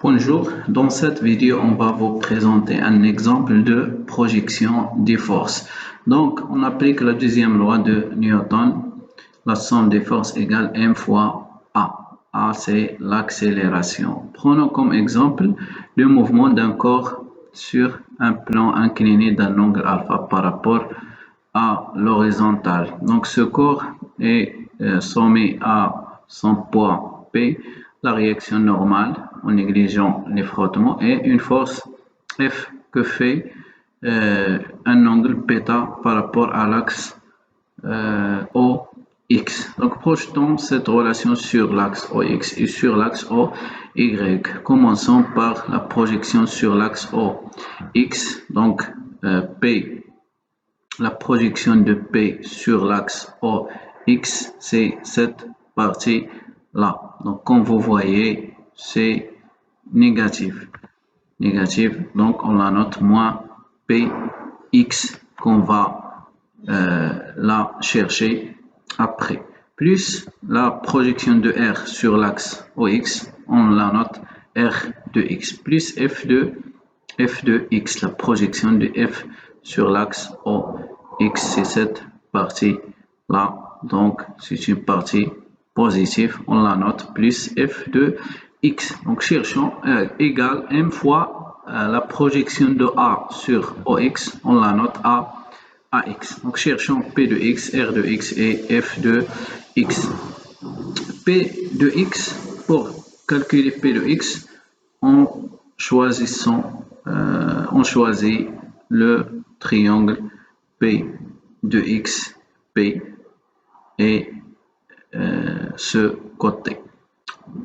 Bonjour, dans cette vidéo, on va vous présenter un exemple de projection des forces. Donc, on applique la deuxième loi de Newton. La somme des forces égale m fois A. A, c'est l'accélération. Prenons comme exemple le mouvement d'un corps sur un plan incliné d'un angle alpha par rapport à l'horizontale. Donc, ce corps est soumis à son poids P, la réaction normale en négligeant les frottements et une force F que fait un angle bêta par rapport à l'axe OX. Donc projetons cette relation sur l'axe OX et sur l'axe OY. Commençons par la projection sur l'axe OX. Donc P, la projection de P sur l'axe OX, c'est cette partie-là. Donc comme vous voyez, c'est négatif. Donc on la note moins Px qu'on va la chercher après. Plus la projection de R sur l'axe OX, on la note R de X. Plus F de X, la projection de F sur l'axe OX, c'est cette partie-là. Donc c'est une partie positive, on la note plus F de X. Donc cherchons égale M fois la projection de A sur OX, on la note AX. Donc cherchons P de X, R de X et F de X. P de X, pour calculer P de X, on choisit le triangle P de X, P et ce côté.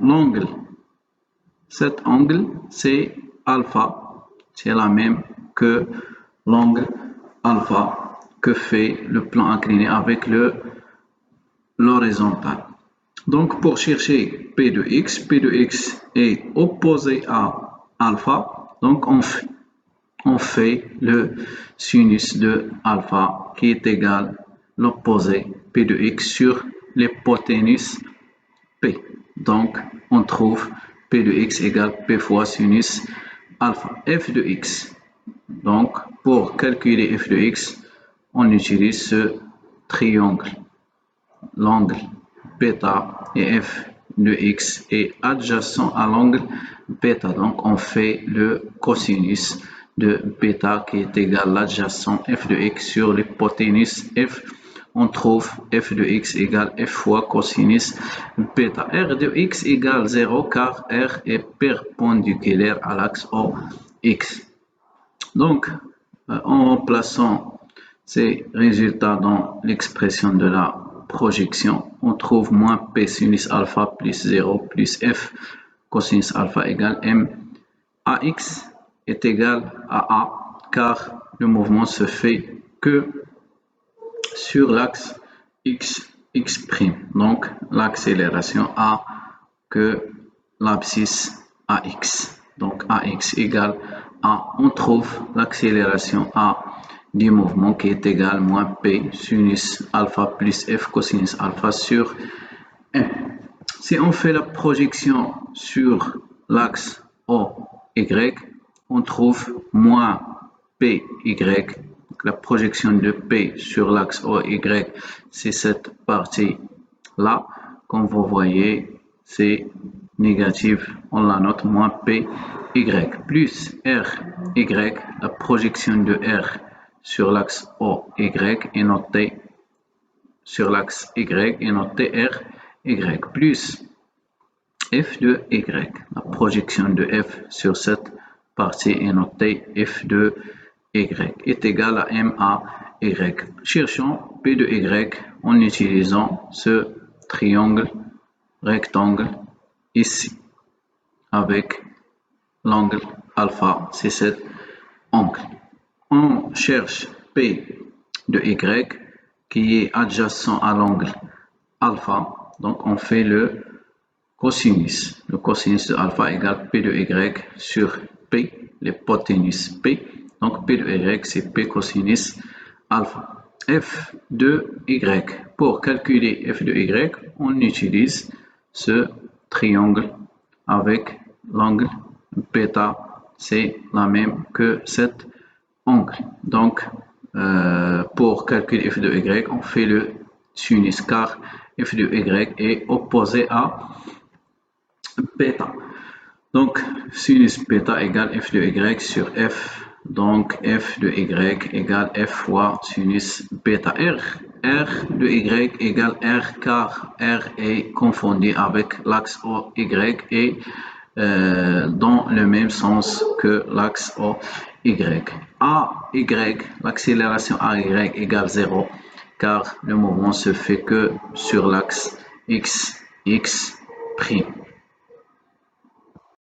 L'angle, cet angle, c'est alpha, c'est la même que l'angle alpha que fait le plan incliné avec l'horizontal. Donc pour chercher P de X est opposé à alpha, donc on fait le sinus de alpha qui est égal à l'opposé P de X sur l'hypoténuse P. Donc, on trouve P de X égale P fois sinus alpha. F de X. Donc, pour calculer F de X, on utilise ce triangle. L'angle bêta et F de X est adjacent à l'angle bêta. Donc, on fait le cosinus de bêta qui est égal à l'adjacent F de X sur l'hypoténuse F. On trouve F de X égale F fois cosinus bêta. R de X égale 0 car R est perpendiculaire à l'axe OX. Donc, en remplaçant ces résultats dans l'expression de la projection, on trouve moins P sinus alpha plus 0 plus F cosinus alpha égale M. AX est égal à A car le mouvement se fait que sur l'axe X'. Donc l'accélération A que l'abscisse AX. Donc AX égale A. On trouve l'accélération A du mouvement qui est égal moins P sinus alpha plus F cosinus alpha sur M. Si on fait la projection sur l'axe OY, on trouve moins PY. La projection de P sur l'axe OY, c'est cette partie-là. Comme vous voyez, c'est négatif. On la note moins PY. Plus RY, la projection de R sur l'axe OY est notée sur l'axe Y est noté RY. Plus F de Y, la projection de F sur cette partie est notée F de Y est égal à MAY. Cherchons P de Y en utilisant ce triangle rectangle ici avec l'angle alpha, c'est cet angle. On cherche P de Y qui est adjacent à l'angle alpha, donc on fait le cosinus. Le cosinus de alpha égale P de Y sur P, l'hypoténuse P. Donc P de Y c'est P cosinus alpha. F de Y. Pour calculer F de Y, on utilise ce triangle avec l'angle bêta, c'est la même que cet angle. Donc, pour calculer f de y, on fait le sinus car f de y est opposé à bêta. Donc, sinus bêta égale f de y sur f. Donc, f de y égale f fois sinus bêta r. R de y égale r car r est confondu avec l'axe OY et dans le même sens que l'axe OY. AY, l'accélération AY égale 0 car le mouvement se fait que sur l'axe x prime.